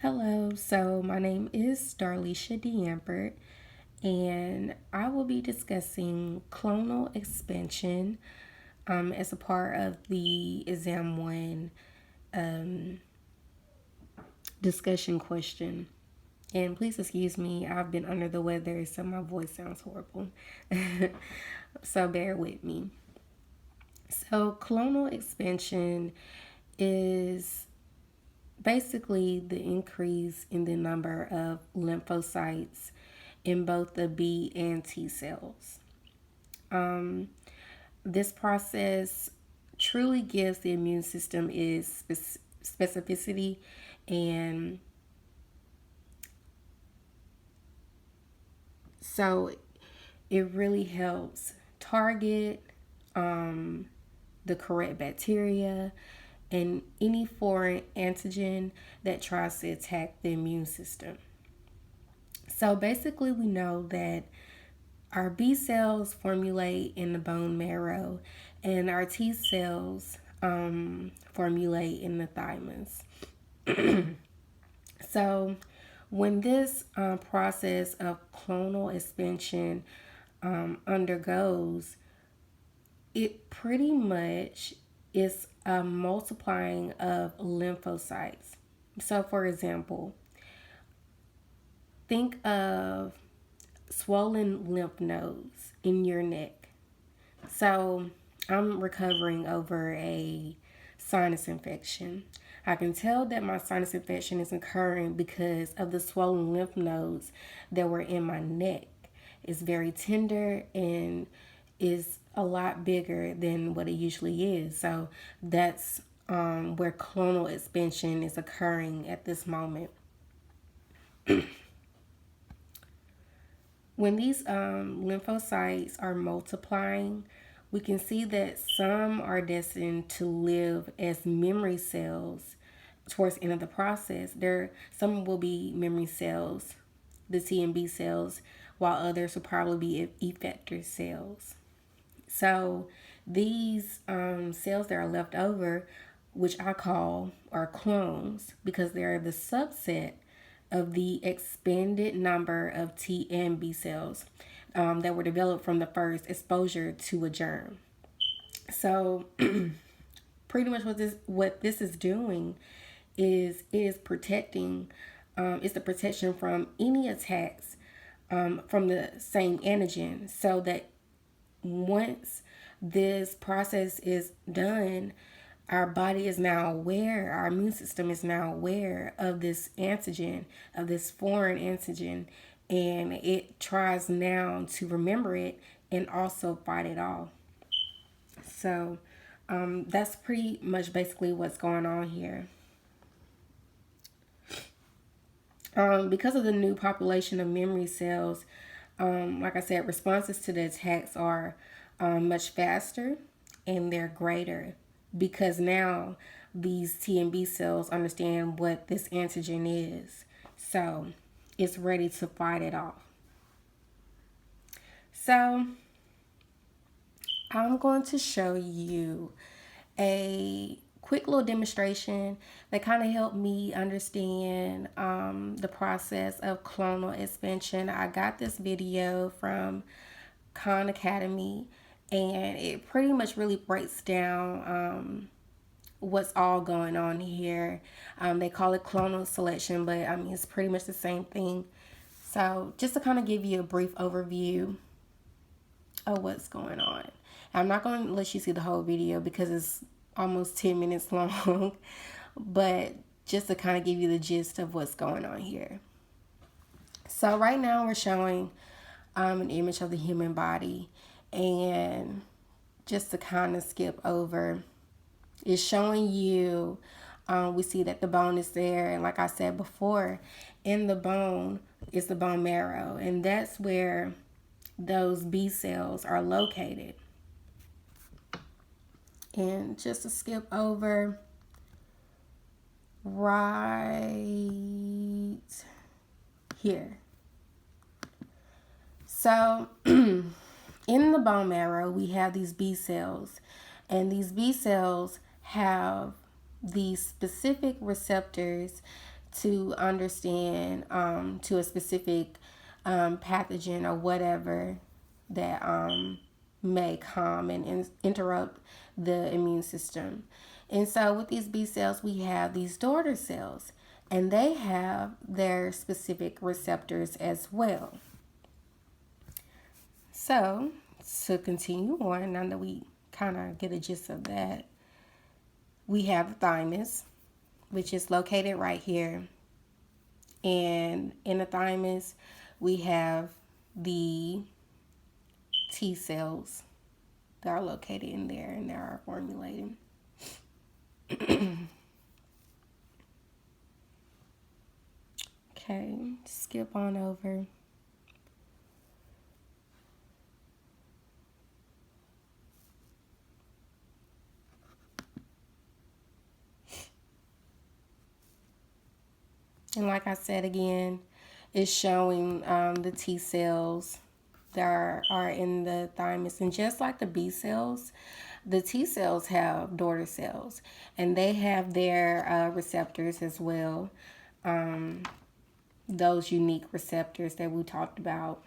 Hello, so my name is Darlisha D'Ambert, and I will be discussing clonal expansion as a part of the Exam 1 discussion question. And please excuse me, I've been under the weather, so my voice sounds horrible. So bear with me. So, clonal expansion is basically the increase in the number of lymphocytes in both the B and T cells. This process truly gives the immune system its specificity, and so it really helps target the correct bacteria and any foreign antigen that tries to attack the immune system. So basically, we know that our B cells formulate in the bone marrow, and our T cells formulate in the thymus. So, when this process of clonal expansion undergoes, it pretty much is a multiplying of lymphocytes. So, for example, think of swollen lymph nodes in your neck. So, I'm recovering over a sinus infection. I can tell that my sinus infection is occurring because of the swollen lymph nodes that were in my neck. It's very tender and is a lot bigger than what it usually is. So that's where clonal expansion is occurring at this moment. When these lymphocytes are multiplying, we can see that some are destined to live as memory cells towards the end of the process. Some will be memory cells, the T and B cells, while others will probably be effector cells. So these cells that are left over, which I call are clones, because they're the subset of the expanded number of T and B cells that were developed from the first exposure to a germ. So pretty much what this is doing is protecting. It's the protection from any attacks from the same antigen, so that once this process is done, our body is now aware, our immune system is now aware of this antigen, of this foreign antigen, and it tries now to remember it and also fight it off. So that's pretty much basically what's going on here. Because of the new population of memory cells, like I said, responses to the attacks are much faster and they're greater, because now these T and B cells understand what this antigen is. So it's ready to fight it off. So I'm going to show you a quick little demonstration that kind of helped me understand the process of clonal expansion. I got this video from Khan Academy, and it pretty much really breaks down what's all going on here. They call it clonal selection, but I mean, it's pretty much the same thing. So just to kind of give you a brief overview of what's going on. I'm not going to let you see the whole video because it's almost 10 minutes long, but just to kind of give you the gist of what's going on here. So right now we're showing an image of the human body, and just to kind of skip over, it's showing you, we see that the bone is there, and like I said before, in the bone is the bone marrow, and that's where those B cells are located. And just to skip over, right here. So in the bone marrow, we have these B cells, and these B cells have these specific receptors to understand to a specific pathogen or whatever that may come and interrupt the immune system. And so with these B cells, we have these daughter cells, and they have their specific receptors as well. So to continue on, now that we kind of get a gist of that, we have the thymus, which is located right here. And in the thymus, we have the T cells that are located in there, and they are formulating. Okay, skip on over. And like I said again, it's showing the T cells that are in the thymus. And just like the B cells, the T cells have daughter cells, and they have their receptors as well. Those unique receptors that we talked about.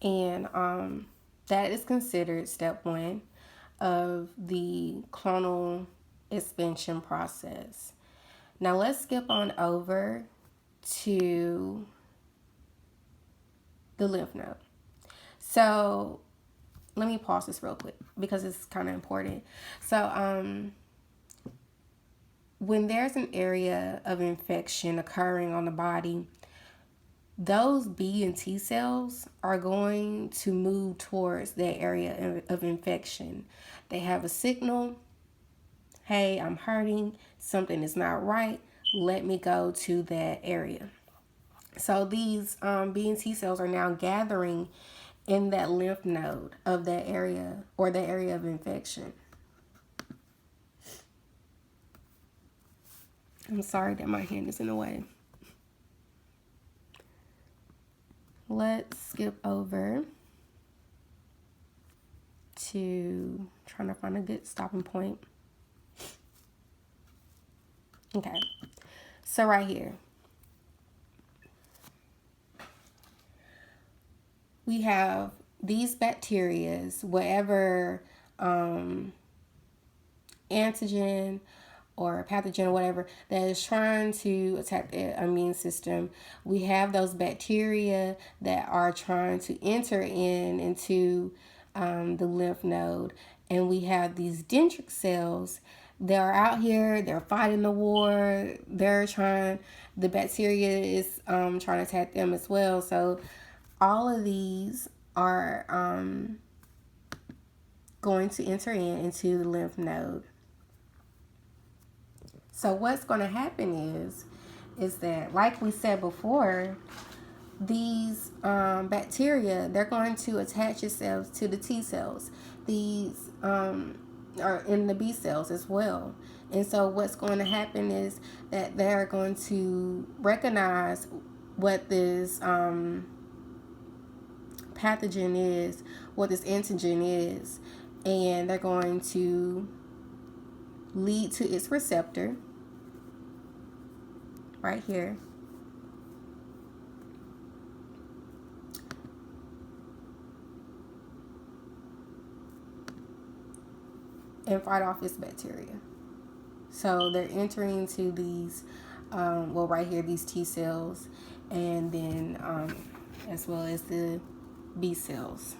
And that is considered step 1 of the clonal expansion process. Now let's skip on over to the lymph node. So let me pause this real quick because it's kind of important. So when there's an area of infection occurring on the body, those B and T cells are going to move towards that area of infection. They have a signal, hey, I'm hurting, something is not right, let me go to that area. So these B and T cells are now gathering in that lymph node of that area, or the area of infection. I'm sorry that my hand is in the way. Let's skip over to trying to find a good stopping point. Okay, so right here, we have these bacterias, whatever antigen or pathogen or whatever that is trying to attack the immune system. We have those bacteria that are trying to enter into the lymph node, and we have these dendritic cells. They're out here, they're fighting the war, the bacteria is trying to attack them as well. So all of these are going to enter into the lymph node. So what's going to happen is that, like we said before, these bacteria, they're going to attach themselves to the T cells. These are in the B cells as well. And so what's going to happen is that they're going to recognize what this pathogen is, what this antigen is, and they're going to lead to its receptor right here. And fight off its bacteria. So they're entering into these, right here, these T cells, and then as well as the B cells.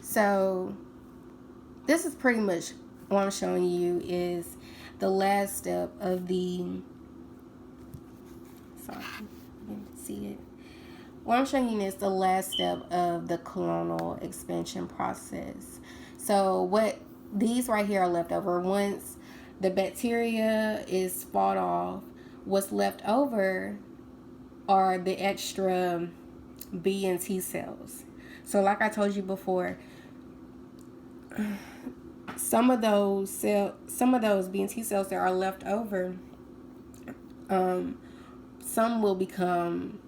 So this is pretty much what I'm showing you is the last step of the, sorry, you didn't see it. What I'm showing you is the last step of the clonal expansion process. So what these right here are left over. Once the bacteria is fought off, what's left over are the extra B and T cells. So like I told you before, some of those B and T cells that are left over some will become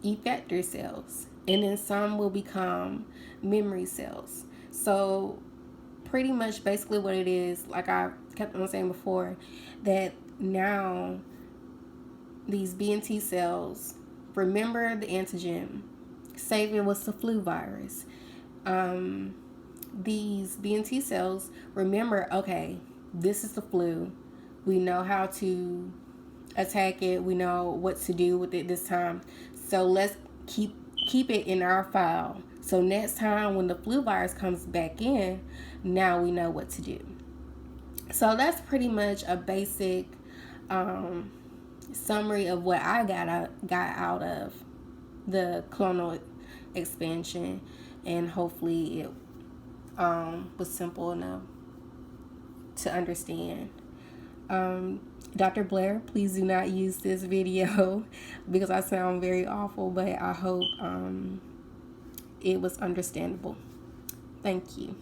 effector cells, and then some will become memory cells. So pretty much basically what it is, like I kept on saying before, that now these B and T cells remember the antigen. Save it was the flu virus. These B and T cells remember, okay, this is the flu. We know how to attack it. We know what to do with it this time. So let's keep it in our file. So next time when the flu virus comes back in, now we know what to do. So that's pretty much a basic summary of what I got out of the clonal expansion, and hopefully it was simple enough to understand. Dr. Blair, please do not use this video because I sound very awful, but I hope it was understandable. Thank you.